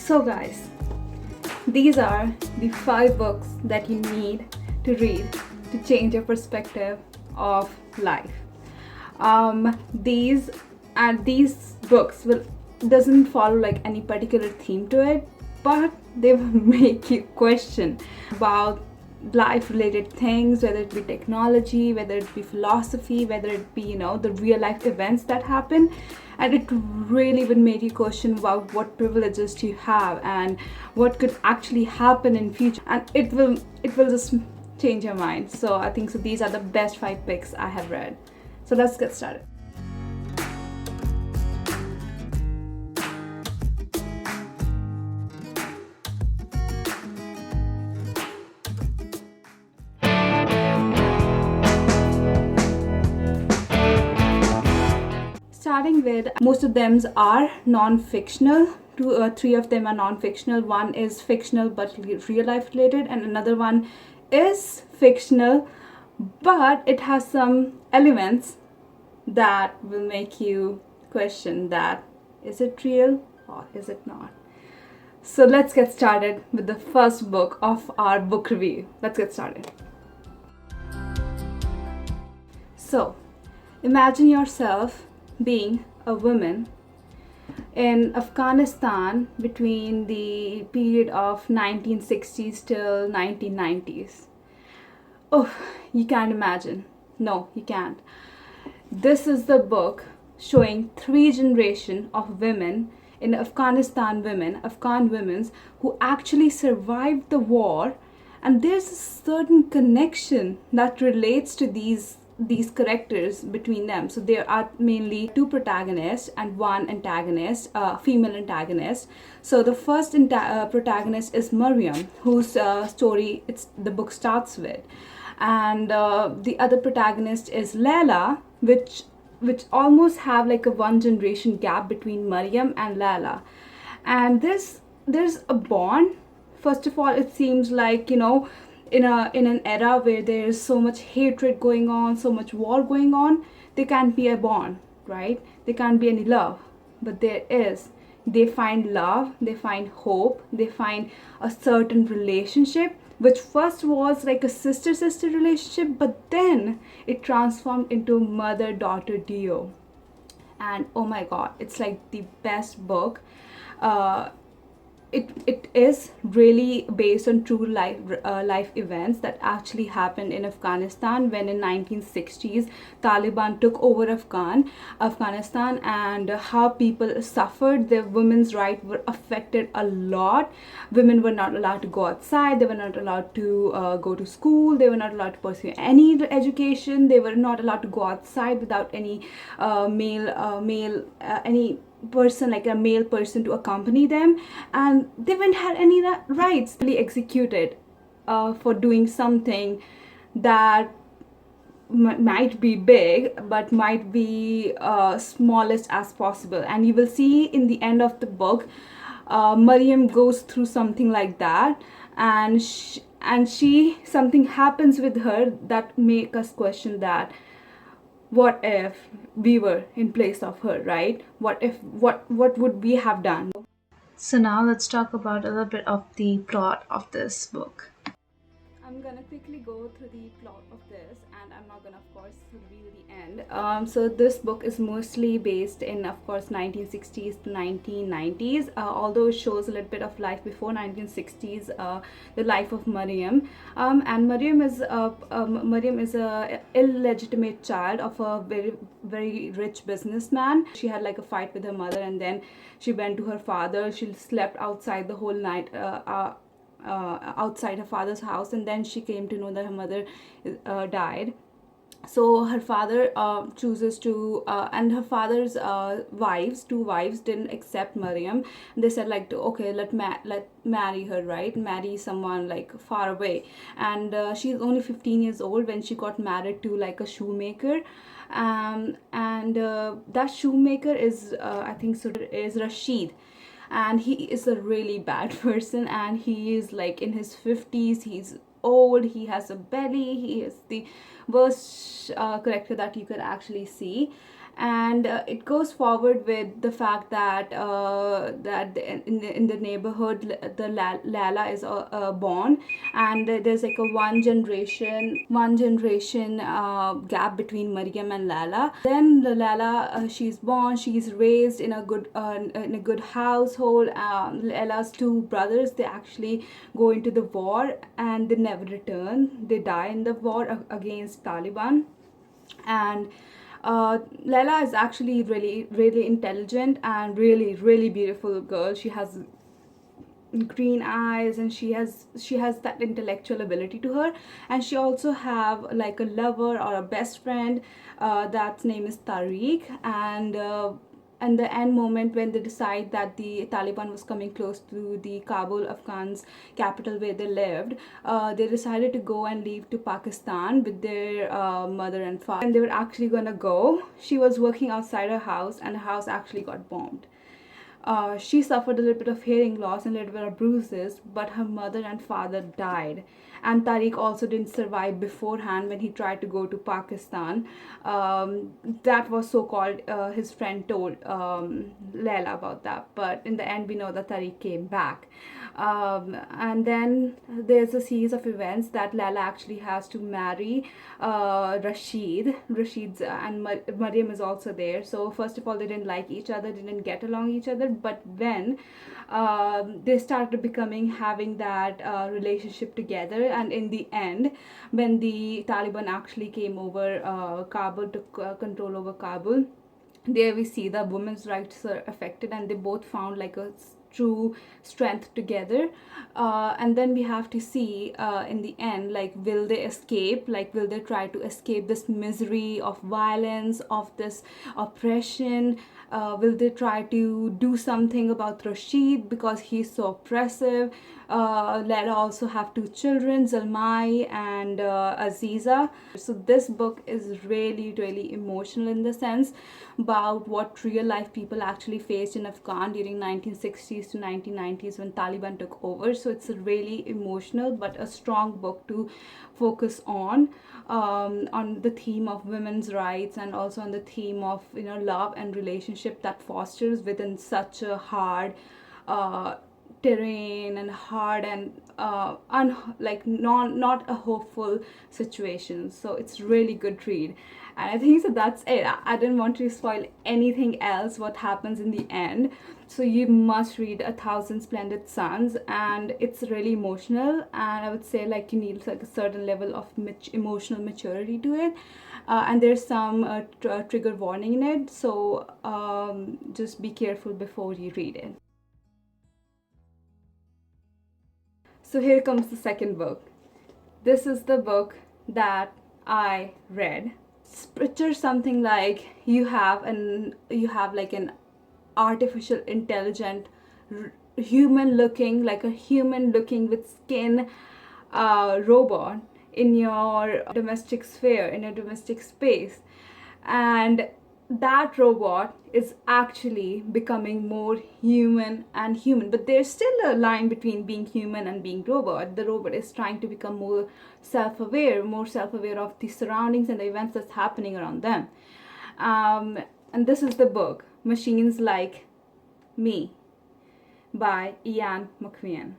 So guys, these are the 5 books that you need to read to change your perspective of life. These books doesn't follow like any particular theme to it, but they will make you question about life related things, whether it be technology, whether it be philosophy, whether it be the real life events that happen. And it really would make you question about what privileges do you have and what could actually happen in future, and it will just change your mind. So I think these are the best 5 picks I have read. So let's get started. Starting with, most of them are non-fictional. 3 of them are non-fictional. One is fictional but real life related, and another one is fictional but it has some elements that will make you question that is it real or is it not. So let's get started with the first book of our book review. Let's get started. So imagine yourself being a woman in Afghanistan between the period of 1960s till 1990s. Oh, you can't imagine. No, you can't. This is the book showing 3 generations of women in Afghan women who actually survived the war, and there's a certain connection that relates to these characters between them. So there are mainly 2 protagonists and 1 antagonist, female antagonist. So the first protagonist is Maryam, whose story the book starts with, and the other protagonist is Laila, which almost have like a 1 generation gap between Maryam and Laila. And there's a bond. First of all, it seems like in an era where there's so much hatred going on, so much war going on, there can't be a bond, right? There can't be any love, but there is. They find love, they find hope, they find a certain relationship, which first was like a sister relationship, but then it transformed into mother-daughter duo. And oh my god, it's like the best book. It is really based on true life events that actually happened in Afghanistan when in 1960s Taliban took over Afghanistan, and how people suffered. Their women's rights were affected a lot. Women were not allowed to go outside, they were not allowed to go to school, they were not allowed to pursue any education, they were not allowed to go outside without any any person, like a male person, to accompany them, and they didn't have any rights. Really executed for doing something that might be big but might be smallest as possible. And you will see in the end of the book, Maryam goes through something like that, and she something happens with her that make us question that what if we were in place of her, right? What would we have done? So now let's talk about a little bit of the plot of this book. I'm gonna quickly go through the plot of this, and I'm not gonna, of course, reveal the end. So this book is mostly based in, of course, 1960s to 1990s. Although it shows a little bit of life before 1960s, the life of Maryam. And Maryam is a illegitimate child of a very, very rich businessman. She had like a fight with her mother, and then she went to her father. She slept outside the whole night. Outside her father's house, and then she came to know that her mother died. So her father chooses to and her father's two wives didn't accept Maryam. They said like, okay, let marry her, right? Marry someone like far away. And she's only 15 years old when she got married to like a shoemaker. And that shoemaker is I think so is Rashid, and he is a really bad person, and he is like in his 50s. He's old, he has a belly, he is the worst character that you could actually see. And it goes forward with the fact that in the neighborhood the Laila is born, and there's like a one generation gap between Maryam and Laila. Then the Laila, she's born, she's raised in a good household. Laila's two brothers, they actually go into the war and they never return. They die in the war against Taliban. And Laila is actually really intelligent and really beautiful girl. She has green eyes, and she has that intellectual ability to her. And she also have like a lover or a best friend, that's name is Tariq. And the end moment when they decide that the Taliban was coming close to the Kabul Afghans capital where they lived, they decided to go and leave to Pakistan with their mother and father. And they were actually gonna go, she was working outside her house, and the house actually got bombed. She suffered a little bit of hearing loss and a little bit of bruises, but her mother and father died. And Tariq also didn't survive beforehand when he tried to go to Pakistan. That was so called, his friend told Laila about that. But in the end, we know that Tariq came back. And then there's a series of events that Laila actually has to marry Rashid. Rashid's and Maryam is also there. So first of all, they didn't like each other, didn't get along each other. But when they started having that relationship together, and in the end, when the Taliban actually came over Kabul, took control over Kabul, there we see the women's rights are affected, and they both found like a true strength together. And then we have to see in the end, like, will they escape, like will they try to escape this misery of violence, of this oppression? Will they try to do something about Rashid because he's so oppressive? Laila also have two children, Zalmai and Aziza. So this book is really emotional in the sense about what real life people actually faced in Afghan during 1960s to 1990s when Taliban took over. So it's a really emotional but a strong book to focus on the theme of women's rights, and also on the theme of, you know, love and relationship that fosters within such a hard terrain and hard and not a hopeful situation. So it's really good read. And I think so that's it. I didn't want to spoil anything else what happens in the end, so you must read A Thousand Splendid Suns. And it's really emotional, and I would say like you need like a certain level of emotional maturity to it. And there's some trigger warning in it, so just be careful before you read it. So here comes the second book. This is the book that I read. Picture something like you have like an artificial intelligent human looking with skin robot in your domestic sphere, in a domestic space. And that robot is actually becoming more human and human, but there's still a line between being human and being robot. The robot is trying to become more self-aware of the surroundings and the events that's happening around them. And this is the book, Machines Like Me by McEwan.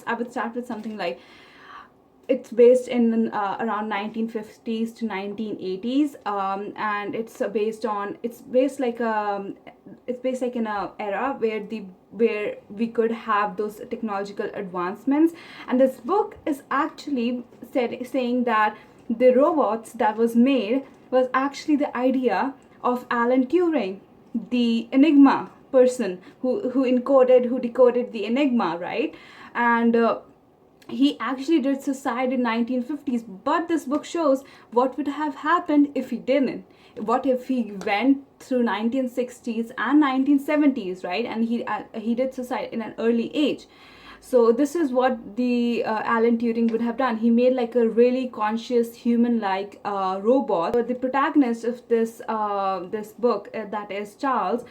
I would start with something like, it's based in around 1950s to 1980s, and it's based like in a era where we could have those technological advancements. And this book is actually saying that the robots that was made was actually the idea of Alan Turing, the Enigma person who decoded the Enigma, right? And he actually did suicide in 1950s, but this book shows what would have happened if he didn't. What if he went through 1960s and 1970s, right? And he did suicide in an early age. So this is what the Alan Turing would have done. He made like a really conscious human-like robot. The protagonist of this book, that is Charlie,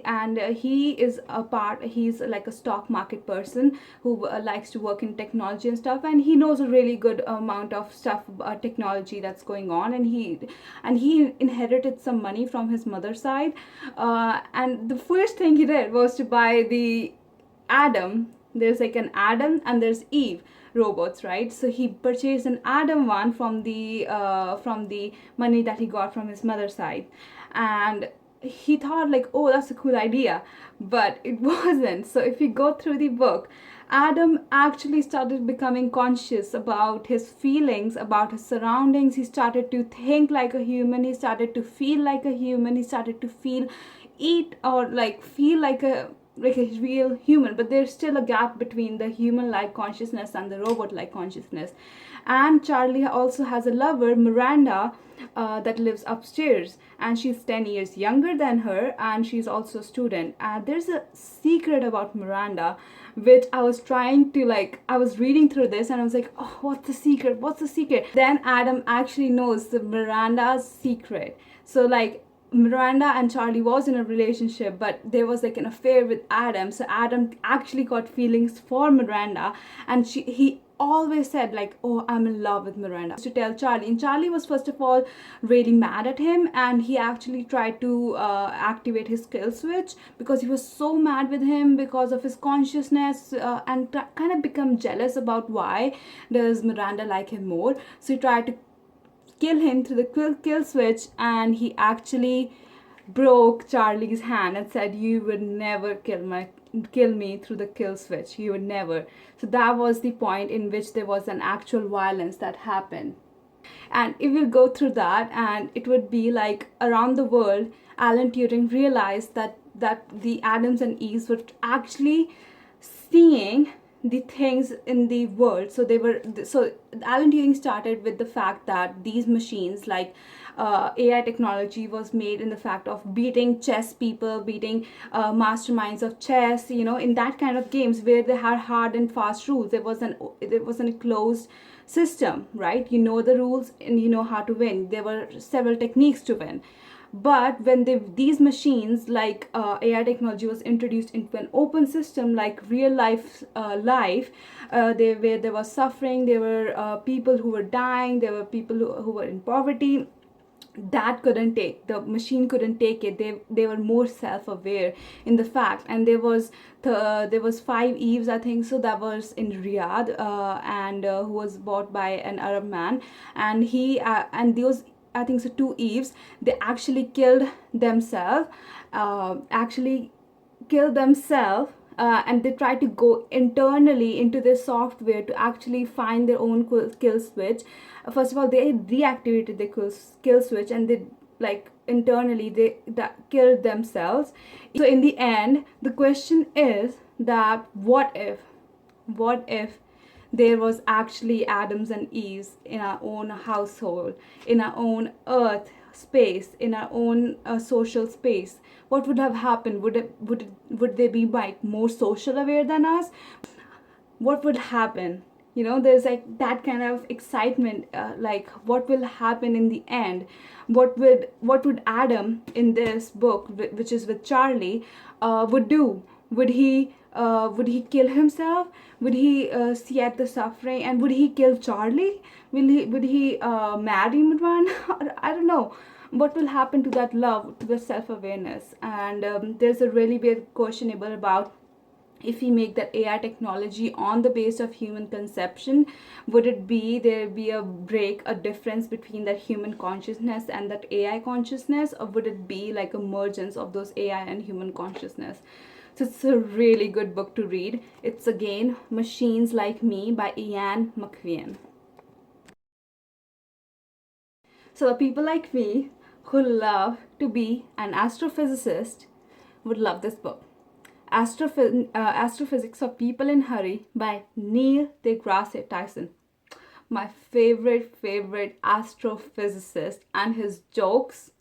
and he is he's like a stock market person who likes to work in technology and stuff, and he knows a really good amount of stuff technology that's going on, and he inherited some money from his mother's side, and the first thing he did was to buy the Adam. There's like an Adam and there's Eve robots, right? So he purchased an Adam one from the money that he got from his mother's side, and he thought like, oh, that's a cool idea, but it wasn't. So if you go through the book, Adam actually started becoming conscious about his feelings, about his surroundings. He started to think like a human. He started to feel like a human. He started to eat or like feel like a real human. But there's still a gap between the human-like consciousness and the robot-like consciousness. And Charlie also has a lover, Miranda, that lives upstairs, and she's 10 years younger than her, and she's also a student. And there's a secret about Miranda, which I was trying to I was reading through this and I was like, oh, what's the secret, what's the secret? Then Adam actually knows the Miranda's secret. So Miranda and Charlie was in a relationship, but there was like an affair with Adam. So Adam actually got feelings for Miranda, and he always said like, oh, I'm in love with Miranda, to tell Charlie. And Charlie was first of all really mad at him, and he actually tried to activate his kill switch because he was so mad with him because of his consciousness, and kind of become jealous about why does Miranda like him more. So he tried to kill him through the kill switch, and he actually broke Charlie's hand and said, you would never kill me through the kill switch, you would never. So that was the point in which there was an actual violence that happened. And if we go through that, and it would be like around the world, Alan Turing realized that the Adams and Eves were actually seeing the things in the world. So Alan Turing started with the fact that these machines, AI technology, was made in the fact of beating chess people, beating masterminds of chess, in that kind of games where they had hard and fast rules. There wasn't a closed system, right? You know the rules and you know how to win. There were several techniques to win. But when these machines, AI technology, was introduced into an open system, like real life, where there was suffering, there were people who were dying, there were people who were in poverty, the machine couldn't take it. They were more self-aware in the fact. And there was 5 Eves, I think so, that was in Riyadh, and who was bought by an Arab man, and he and those, I think so, 2 Eves, they actually killed themselves, and they tried to go internally into their software to actually find their own kill switch. First of all, they deactivated the kill switch, and they internally they killed themselves. So in the end, the question is that what if there was actually Adams and Eves in our own household, in our own earth space, in our own social space? What would have happened? Would they be more social aware than us? What would happen? There's that kind of excitement, what will happen in the end? What would Adam in this book, which is with Charlie, would do? Would he kill himself? Would he see at the suffering, and would he kill Charlie? Would he marry Midwan? I don't know. What will happen to that love, to the self-awareness? And there's a really big questionable about, if we make that AI technology on the base of human conception, would there be a difference between that human consciousness and that AI consciousness, or would it be like a mergence of those AI and human consciousness? So it's a really good book to read. It's again Machines Like Me by Ian McEwan. So the people like me who love to be an astrophysicist would love this book. Astrophysics of People in Hurry by Neil deGrasse Tyson. My favorite astrophysicist, and his jokes,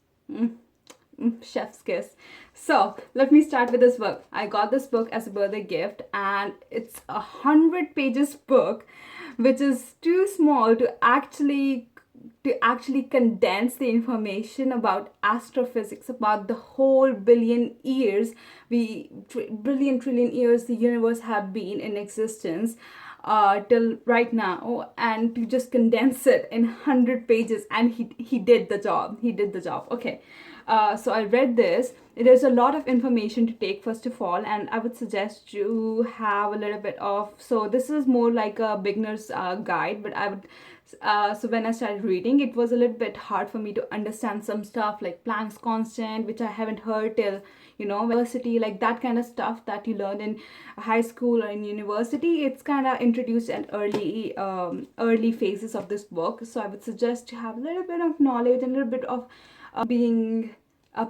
Chef's kiss. So let me start with this book. I got this book as a birthday gift, and it's 100 pages book, which is too small to actually condense the information about astrophysics, about the whole billion trillion years the universe have been in existence till right now, and to just condense it in 100 pages. And he did the job. Okay. So I read this. There's a lot of information to take, first of all, and I would suggest you have a little bit of, so this is more like a beginner's guide, but I would, so when I started reading, it was a little bit hard for me to understand some stuff like Planck's constant, which I haven't heard till, university, like that kind of stuff that you learn in high school or in university. It's kind of introduced in early phases of this book. So I would suggest to have a little bit of knowledge and a little bit of being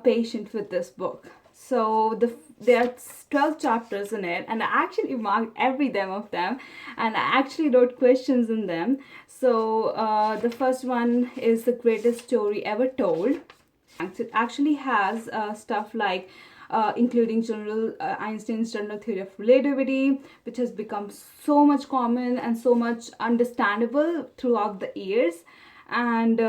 patient with this book. So there are 12 chapters in it, and I actually marked every them of them, and I actually wrote questions in them. So the first one is the greatest story ever told. It actually has stuff like including Einstein's general theory of relativity, which has become so much common and so much understandable throughout the years. And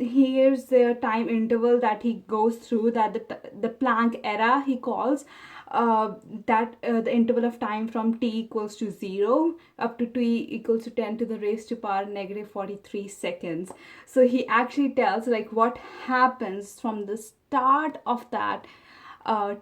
here's the time interval that he goes through, that the Planck era he calls, that the interval of time from t equals to 0 up to t equals to 10 to the raised to power negative 43 seconds. So he actually tells like what happens from the start of that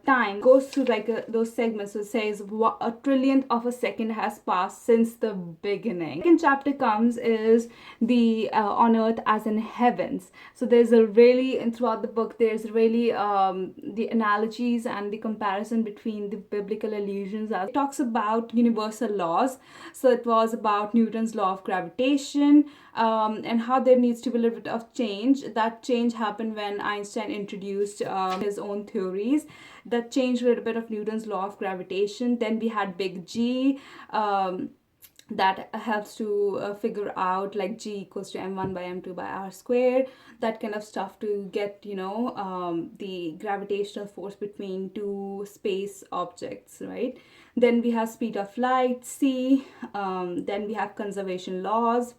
time, goes through like those segments. So it says a trillionth of a second has passed since the beginning. Second chapter comes is the on earth as in heavens. So there's a really, and throughout the book there's really the analogies and the comparison between the biblical allusions. It talks about universal laws. So it was about Newton's law of gravitation, and how there needs to be a little bit of change. That change happened when Einstein introduced his own theories. That changed a little bit of Newton's law of gravitation. Then we had big G, that helps to figure out like G equals to m1 by m2 by r squared, that kind of stuff, to get the gravitational force between two space objects, right? Then we have speed of light, c, then we have conservation laws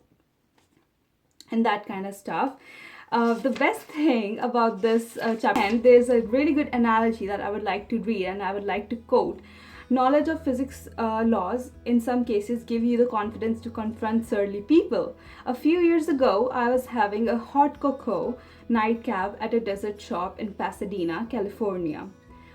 and that kind of stuff. The best thing about this chapter, and there's a really good analogy that I would like to read and I would like to quote. Knowledge of physics laws in some cases give you the confidence to confront surly people. A few years ago, I was having a hot cocoa nightcap at a dessert shop in Pasadena, California.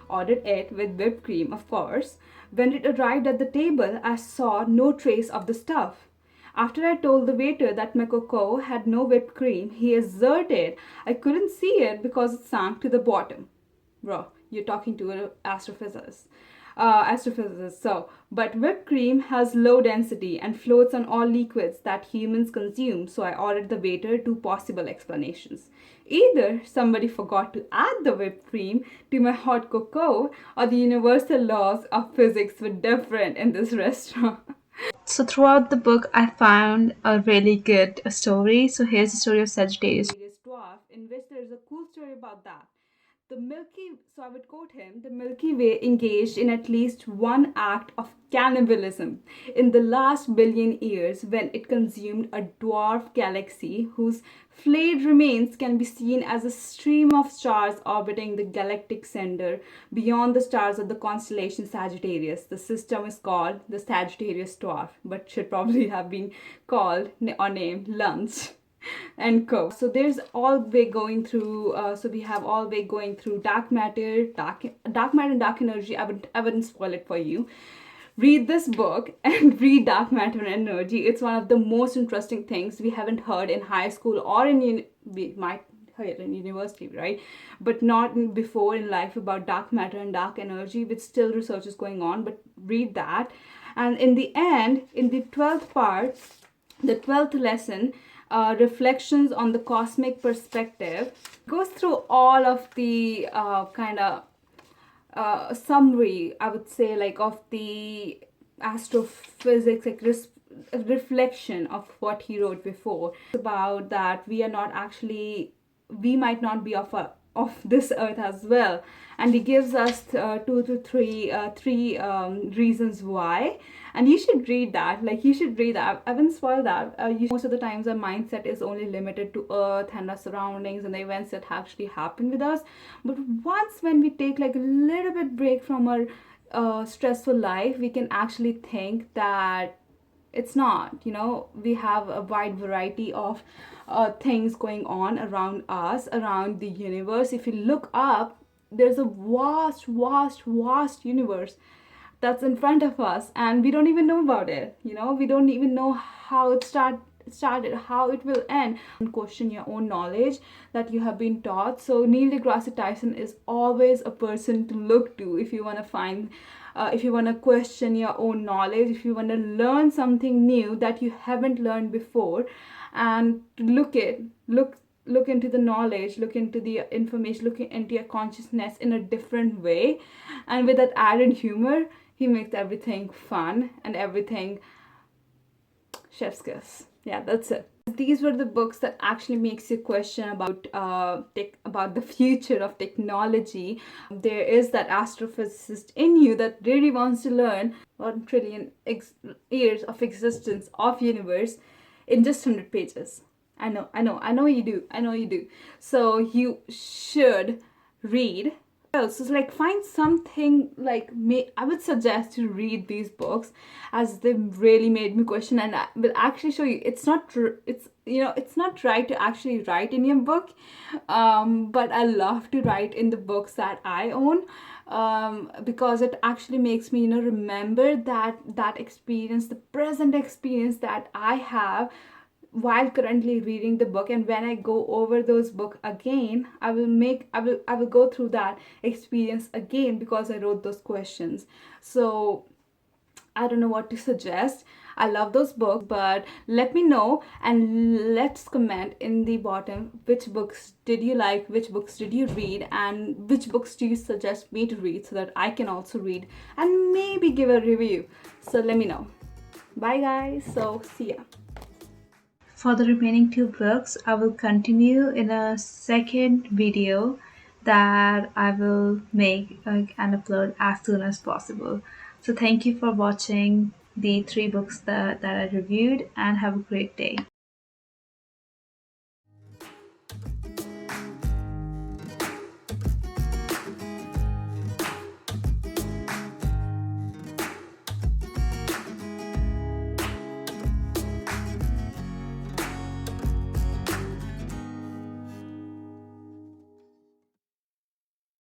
Ordered it with whipped cream, of course. When it arrived at the table, I saw no trace of the stuff. After I told the waiter that my cocoa had no whipped cream, he asserted I couldn't see it because it sank to the bottom. Bro, you're talking to an astrophysicist. So, but whipped cream has low density and floats on all liquids that humans consume, so I ordered the waiter two possible explanations. Either somebody forgot to add the whipped cream to my hot cocoa, or the universal laws of physics were different in this restaurant. So throughout the book, I found a really good story. So here's the story of Sagittarius dwarf, in which there is a cool story about that. So I would quote him, the Milky Way engaged in at least one act of cannibalism in the last billion years when it consumed a dwarf galaxy whose flayed remains can be seen as a stream of stars orbiting the galactic center beyond the stars of the constellation Sagittarius. The system is called the Sagittarius dwarf, but should probably have been called or named Lunch and co. So there's all way going through. So we have all way going through dark matter, dark matter, and dark energy. I wouldn't spoil it for you. Read this book and read dark matter and energy. It's one of the most interesting things we haven't heard in high school or we might hear it in university, right? But not before in life about dark matter and dark energy, which still research is going on. But read that, and in the end, in the 12th part, the 12th lesson, reflections on the cosmic perspective, goes through all of the kind of summary, I would say, like of the astrophysics, like reflection of what he wrote before. It's about that we might not be of this earth as well. And he gives us two to three reasons why. And you should read that. Like, you should read that. I haven't spoiled that. Most of the times our mindset is only limited to earth and our surroundings and the events that actually happen with us. But once when we take like a little bit break from our stressful life, we can actually think that it's not, we have a wide variety of things going on around us, around the universe. If you look up, there's a vast universe that's in front of us, and we don't even know about it. We don't even know how it started, how it will end. And question your own knowledge that you have been taught. So Neil deGrasse Tyson is always a person to look to if you want to find if you want to question your own knowledge, if you want to learn something new that you haven't learned before, and to look into the knowledge, look into the information, look into your consciousness in a different way. And with that added humor, he makes everything fun and everything chef's kiss. Yeah, that's it. These were the books that actually makes you question about about the future of technology. There is that astrophysicist in you that really wants to learn 1 trillion years of existence of universe in just 100 pages. I know you do. So you should read. So like, find something like I would suggest to read these books, as they really made me question. And I will actually show you, it's not right to actually write in your book, but I love to write in the books that I own, because it actually makes me remember that experience, the present experience that I have while currently reading the book. And when I go over those books again, I will go through that experience again, because I wrote those questions. So I don't know what to suggest. I love those books, but let me know and let's comment in the bottom which books did you like, which books did you read, and which books do you suggest me to read, so that I can also read and maybe give a review. So let me know. Bye guys. So see ya. For the remaining 2 books, I will continue in a second video that I will make and upload as soon as possible. So thank you for watching the 3 books that I reviewed, and have a great day.